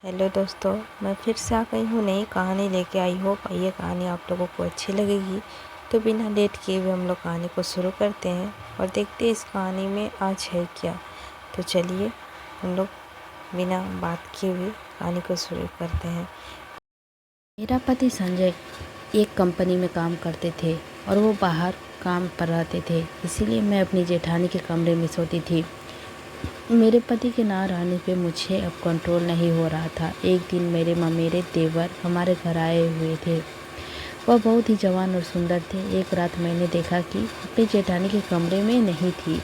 Hello दोस्तों, मैं फिर से आ गई हूँ नई कहानी लेके। आई होप ये कहानी आप लोगों को अच्छी लगेगी। तो बिना लेट किए हुए हम लोग कहानी को शुरू करते हैं और देखते हैं इस कहानी में आज है क्या। तो चलिए हम लोग बिना बात किए हुए कहानी को शुरू करते हैं। मेरा पति संजय एक कंपनी में काम करते थे और वो बाहर काम पर रहते थे, इसीलिए मैं अपनी जेठानी के कमरे में सोती थी। मेरे पति के ना रहने पे मुझे अब कंट्रोल नहीं हो रहा था। एक दिन मेरे ममेरे देवर हमारे घर आए हुए थे। वह बहुत ही जवान और सुंदर थे। एक रात मैंने देखा कि अपनी जेठानी के कमरे में नहीं थी।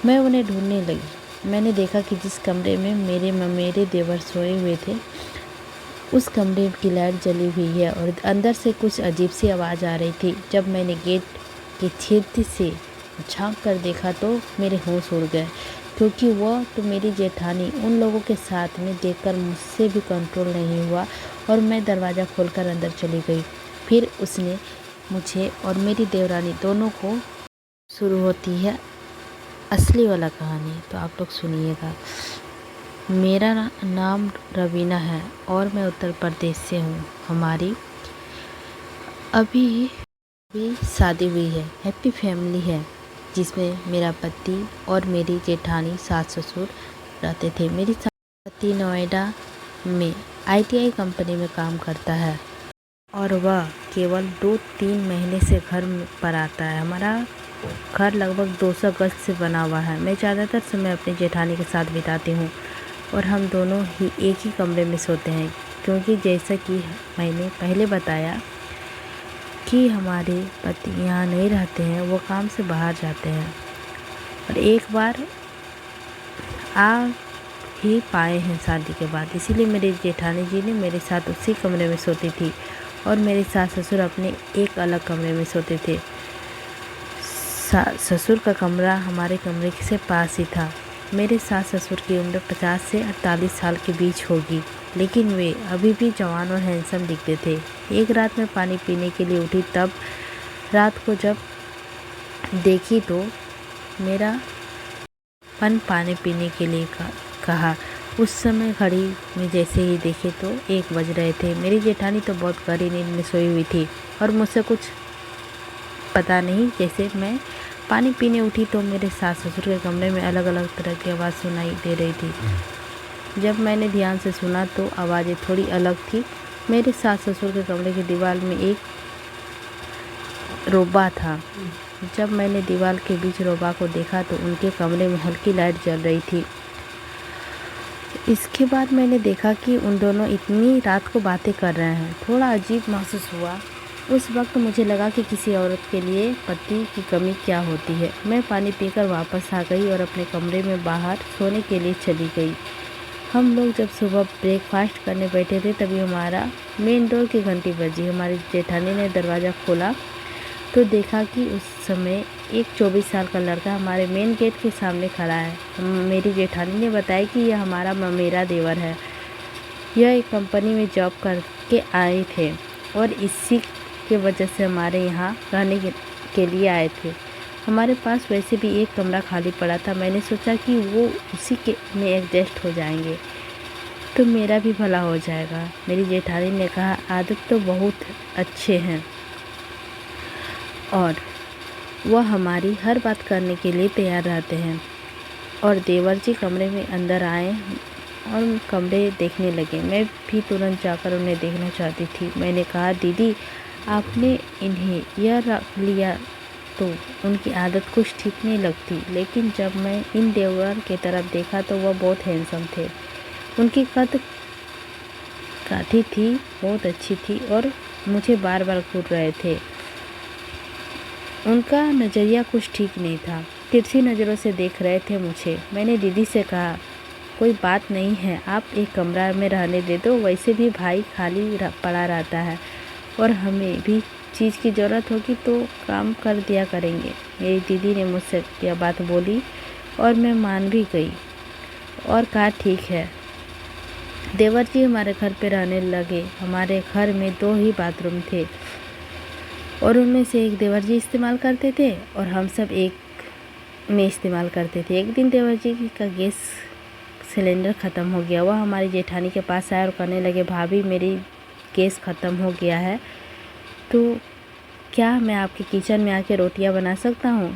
मैं उन्हें ढूंढने लगी। मैंने देखा कि जिस कमरे में मेरे ममेरे देवर सोए हुए थे उस कमरे की लाइट जली हुई है और अंदर से कुछ अजीब सी आवाज़ आ रही थी। जब मैंने गेट के छेद से झांक कर देखा तो मेरे होश उड़ गए, क्योंकि वह तो मेरी जेठानी उन लोगों के साथ में देखकर मुझसे भी कंट्रोल नहीं हुआ और मैं दरवाज़ा खोलकर अंदर चली गई। फिर उसने मुझे और मेरी देवरानी दोनों को शुरू होती है असली वाला कहानी। तो आप लोग सुनिएगा। मेरा नाम रवीना है और मैं उत्तर प्रदेश से हूँ। हमारी अभी शादी हुई है। हैप्पी फैमिली है, जिसमें मेरा पति और मेरी जेठानी सास ससुर रहते थे। मेरी पति नोएडा में ITI कंपनी में काम करता है और वह केवल 2-3 महीने से घर पर आता है। हमारा घर लगभग 200 गज से बना हुआ है। मैं ज़्यादातर समय अपनी जेठानी के साथ बिताती हूँ और हम दोनों ही एक ही कमरे में सोते हैं, क्योंकि जैसा कि मैंने पहले बताया कि हमारे पति यहाँ नहीं रहते हैं, वो काम से बाहर जाते हैं और एक बार आ ही पाए हैं शादी के बाद। इसीलिए मेरी जेठानी जी ने मेरे साथ उसी कमरे में सोती थी और मेरे सास ससुर अपने एक अलग कमरे में सोते थे। ससुर का कमरा हमारे कमरे से पास ही था। मेरे सास ससुर की उम्र 50 से 48 साल के बीच होगी, लेकिन वे अभी भी जवान और हैंडसम दिखते थे। एक रात मैं पानी पीने के लिए उठी, तब रात को जब देखी तो मेरा मन पानी पीने के लिए कहा। उस समय घड़ी में जैसे ही देखे तो 1 बज रहे थे। मेरी जेठानी तो बहुत गहरी नींद में सोई हुई थी और मुझसे कुछ पता नहीं। जैसे मैं पानी पीने उठी तो मेरे सास ससुर के कमरे में अलग अलग तरह की आवाज़ सुनाई दे रही थी। जब मैंने ध्यान से सुना तो आवाज़ें थोड़ी अलग थी। मेरे सास ससुर के कमरे की दीवार में एक रोबा था। जब मैंने दीवार के बीच रोबा को देखा तो उनके कमरे में हल्की लाइट जल रही थी। इसके बाद मैंने देखा कि उन दोनों इतनी रात को बातें कर रहे हैं। थोड़ा अजीब महसूस हुआ। उस वक्त मुझे लगा कि किसी औरत के लिए पति की कमी क्या होती है। मैं पानी पीकर वापस आ गई और अपने कमरे में बाहर सोने के लिए चली गई। हम लोग जब सुबह ब्रेकफास्ट करने बैठे थे तभी हमारा मेन डोर की घंटी बजी। हमारी जेठानी ने दरवाज़ा खोला तो देखा कि उस समय एक 24 साल का लड़का हमारे मेन गेट के सामने खड़ा है। मेरी जेठानी ने बताया कि यह हमारा ममेरा देवर है। यह एक कंपनी में जॉब करके आए थे और इसी की वजह से हमारे यहाँ रहने के लिए आए थे। हमारे पास वैसे भी एक कमरा खाली पड़ा था। मैंने सोचा कि वो उसी के में एडजस्ट हो जाएंगे तो मेरा भी भला हो जाएगा। मेरी जेठानी ने कहा, आदत तो बहुत अच्छे हैं और वह हमारी हर बात करने के लिए तैयार रहते हैं। और देवर जी कमरे में अंदर आए और कमरे देखने लगे। मैं भी तुरंत जाकर उन्हें देखना चाहती थी। मैंने कहा, दीदी आपने इन्हें यह रख लिया तो उनकी आदत कुछ ठीक नहीं लगती। लेकिन जब मैं इन देवर की तरफ देखा तो वह बहुत हैंडसम थे। उनकी कद काठी थी, बहुत अच्छी थी और मुझे बार बार घूर रहे थे। उनका नज़रिया कुछ ठीक नहीं था, तिरछी नज़रों से देख रहे थे मुझे। मैंने दीदी से कहा, कोई बात नहीं है, आप एक कमरा में रहने दे दो। वैसे भी भाई खाली पड़ा रहता है और हमें भी चीज़ की ज़रूरत होगी तो काम कर दिया करेंगे। मेरी दीदी ने मुझसे यह बात बोली और मैं मान भी गई और कहा, ठीक है। देवर जी हमारे घर पे रहने लगे। हमारे घर में 2 ही बाथरूम थे और उनमें से एक देवर जी इस्तेमाल करते थे और हम सब एक में इस्तेमाल करते थे। एक दिन देवर जी का गैस सिलेंडर ख़त्म हो गया। वह हमारी जेठानी के पास आए और कहने लगे, भाभी मेरी गैस ख़त्म हो गया है, तो क्या मैं आपके किचन में आके रोटियां बना सकता हूँ?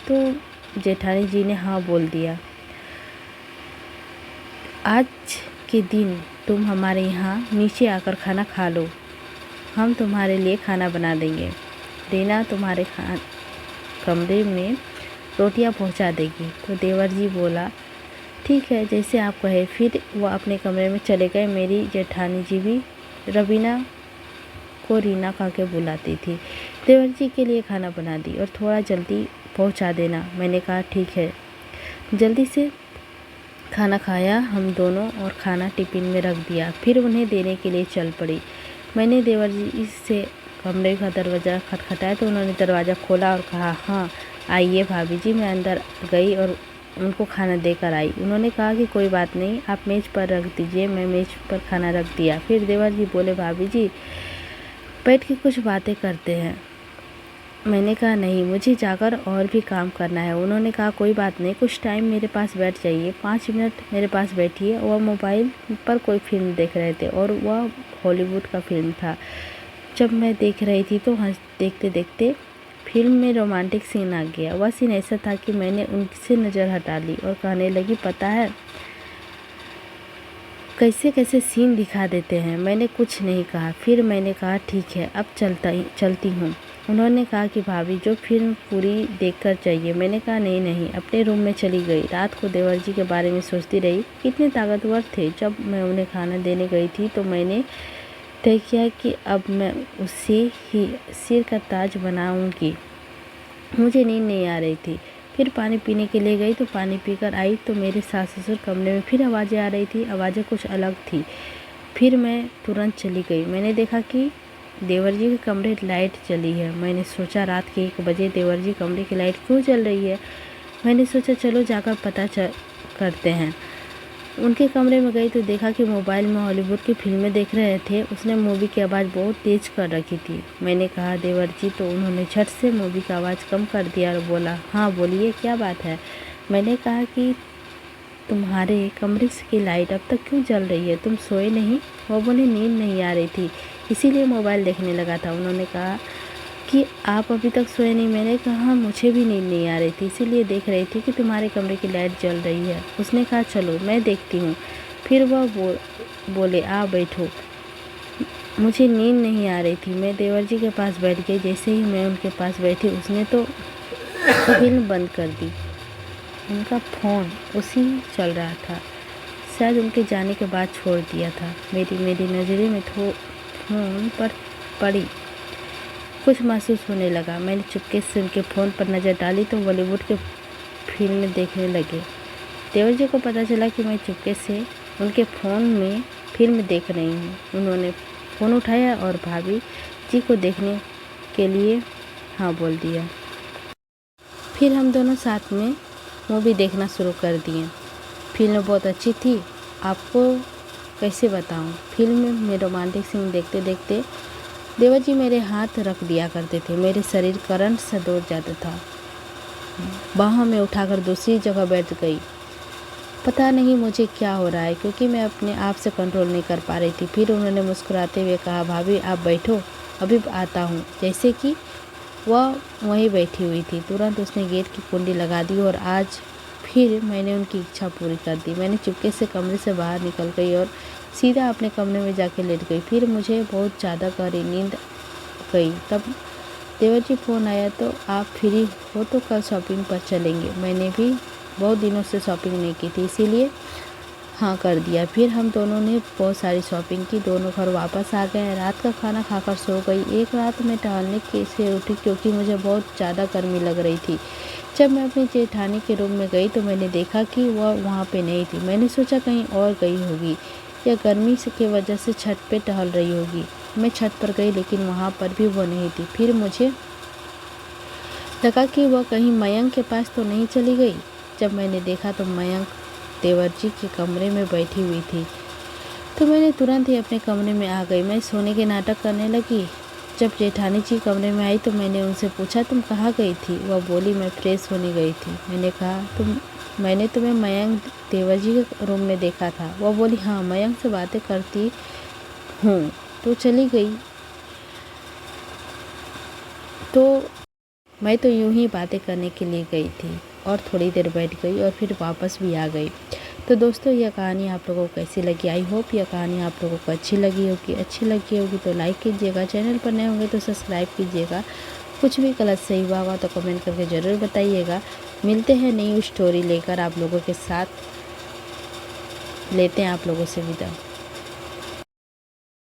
तो जेठानी जी ने हाँ बोल दिया। आज के दिन तुम हमारे यहाँ नीचे आकर खाना खा लो, हम तुम्हारे लिए खाना बना देंगे। रीना तुम्हारे कमरे में रोटियां पहुंचा देगी। तो देवर जी बोला, ठीक है, जैसे आप कहे। फिर वह अपने कमरे में चले गए। मेरी जेठानी जी भी रवीना को रीना कह के बुलाती थी। देवर जी के लिए खाना बना दी और थोड़ा जल्दी पहुंचा देना। मैंने कहा ठीक है। जल्दी से खाना खाया हम दोनों और खाना टिफ़िन में रख दिया। फिर उन्हें देने के लिए चल पड़ी। मैंने देवर जी से कमरे का दरवाज़ा खटखटाया तो उन्होंने दरवाज़ा खोला और कहा, हाँ आइए भाभी जी। मैं अंदर गई और उनको खाना देकर आई। उन्होंने कहा कि कोई बात नहीं, आप मेज़ पर रख दीजिए। मैं मेज़ पर खाना रख दिया। फिर देवर जी बोले, भाभी जी बैठ के कुछ बातें करते हैं। मैंने कहा नहीं, मुझे जाकर और भी काम करना है। उन्होंने कहा कोई बात नहीं, कुछ टाइम मेरे पास बैठ जाइए, 5 मिनट मेरे पास बैठिए। वह मोबाइल पर कोई फिल्म देख रहे थे और वह हॉलीवुड का फिल्म था। जब मैं देख रही थी तो देखते देखते फिल्म में रोमांटिक सीन आ गया। वह सीन ऐसा था कि मैंने उनसे नज़र हटा ली और कहने लगी, पता है कैसे कैसे सीन दिखा देते हैं। मैंने कुछ नहीं कहा। फिर मैंने कहा ठीक है, अब चलती हूँ। उन्होंने कहा कि भाभी जो फिल्म पूरी देखकर चाहिए। मैंने कहा नहीं नहीं, अपने रूम में चली गई। रात को देवर जी के बारे में सोचती रही, कितने ताकतवर थे। जब मैं उन्हें खाना देने गई थी तो मैंने तय किया कि अब मैं उसे ही सिर का ताज बनाऊंगी। मुझे नींद नहीं आ रही थी। फिर पानी पीने के लिए गई तो पानी पीकर आई तो मेरे सास ससुर कमरे में फिर आवाज़ें आ रही थी। आवाज़ें कुछ अलग थी। फिर मैं तुरंत चली गई। मैंने देखा कि देवर जी के कमरे लाइट जली है। मैंने सोचा रात के 1 बजे देवर जी कमरे की लाइट क्यों जल रही है। मैंने सोचा चलो जाकर पता करते हैं। उनके कमरे में गई तो देखा कि मोबाइल में हॉलीवुड की फिल्में देख रहे थे। उसने मूवी की आवाज़ बहुत तेज़ कर रखी थी। मैंने कहा देवर जी, तो उन्होंने झट से मूवी की आवाज़ कम कर दिया और बोला, हाँ बोलिए क्या बात है। मैंने कहा कि तुम्हारे कमरे की लाइट अब तक क्यों जल रही है, तुम सोए नहीं? वो बोले नींद नहीं आ रही थी इसीलिए मोबाइल देखने लगा था। उन्होंने कहा कि आप अभी तक सोए नहीं? मैंने कहा हाँ, मुझे भी नींद नहीं आ रही थी इसीलिए देख रही थी कि तुम्हारे कमरे की लाइट जल रही है। उसने कहा चलो मैं देखती हूँ। फिर वह बोले आ बैठो। मुझे नींद नहीं आ रही थी। मैं देवर जी के पास बैठ गई। जैसे ही मैं उनके पास बैठी उसने तो फिल्म बंद कर दी। उनका फ़ोन उसी चल रहा था। शायद उनके जाने के बाद छोड़ दिया था। मेरी नज़रें में फ़ोन पर पड़ी। कुछ महसूस होने लगा। मैंने चुपके से उनके फ़ोन पर नज़र डाली तो बॉलीवुड के फिल्म देखने लगे। देवर जी को पता चला कि मैं चुपके से उनके फ़ोन में फिल्म देख रही हूँ। उन्होंने फ़ोन उठाया और भाभी जी को देखने के लिए हाँ बोल दिया। फिर हम दोनों साथ में मूवी देखना शुरू कर दिए। फिल्म बहुत अच्छी थी। आपको कैसे बताऊं, फिल्म में रोमांटिक सीन देखते देखते देवर जी मेरे हाथ रख दिया करते थे। मेरे शरीर करंट से दौड़ जाता था। बाहों में उठाकर दूसरी जगह बैठ गई। पता नहीं मुझे क्या हो रहा है क्योंकि मैं अपने आप से कंट्रोल नहीं कर पा रही थी। फिर उन्होंने मुस्कुराते हुए कहा, भाभी आप बैठो, अभी आता हूँ। जैसे कि वह वहीं बैठी हुई थी। तुरंत उसने गेट की कुंडी लगा दी और आज फिर मैंने उनकी इच्छा पूरी कर दी। मैंने चुपके से कमरे से बाहर निकल गई और सीधा अपने कमरे में जाके लेट गई। फिर मुझे बहुत ज़्यादा गहरी नींद गई। तब देवर जी फ़ोन आया, तो आप फ्री हो तो कल शॉपिंग पर चलेंगे। मैंने भी बहुत दिनों से शॉपिंग नहीं की थी इसीलिए हाँ कर दिया। फिर हम दोनों ने बहुत सारी शॉपिंग की। दोनों घर वापस आ गए। रात का खाना खाकर सो गई। एक रात मैं टहलने से उठी क्योंकि मुझे बहुत ज़्यादा गर्मी लग रही थी। जब मैं अपनी जेठानी के रूम में गई तो मैंने देखा कि वह वहाँ पे नहीं थी। मैंने सोचा कहीं और गई होगी या गर्मी की वजह से छत पे टहल रही होगी। मैं छत पर गई लेकिन वहाँ पर भी वो नहीं थी। फिर मुझे लगा कि वह कहीं मयंक के पास तो नहीं चली गई। जब मैंने देखा तो मयंक देवर जी के कमरे में बैठी हुई थी। तो मैंने तुरंत ही अपने कमरे में आ गई। मैं सोने के नाटक करने लगी। जब जेठानी जी कमरे में आई तो मैंने उनसे पूछा, तुम कहाँ गई थी? वह बोली, मैं फ्रेश होने गई थी। मैंने कहा, तुम मैंने तुम्हें मयंक देवर जी के रूम में देखा था। वो बोली हाँ, मयंक से बातें करती हूँ, तो चली गई। तो मैं तो यूं ही बातें करने के लिए गई थी और थोड़ी देर बैठ गई और फिर वापस भी आ गई। तो दोस्तों, यह कहानी आप लोगों को कैसी लगी? आई होप यह कहानी आप लोगों को अच्छी लगी होगी तो लाइक कीजिएगा, चैनल पर नए होंगे तो सब्सक्राइब कीजिएगा। कुछ भी गलत सही हुआ होगा तो कमेंट करके ज़रूर बताइएगा। मिलते हैं नई स्टोरी लेकर आप लोगों के साथ, लेते हैं आप लोगों से विदा।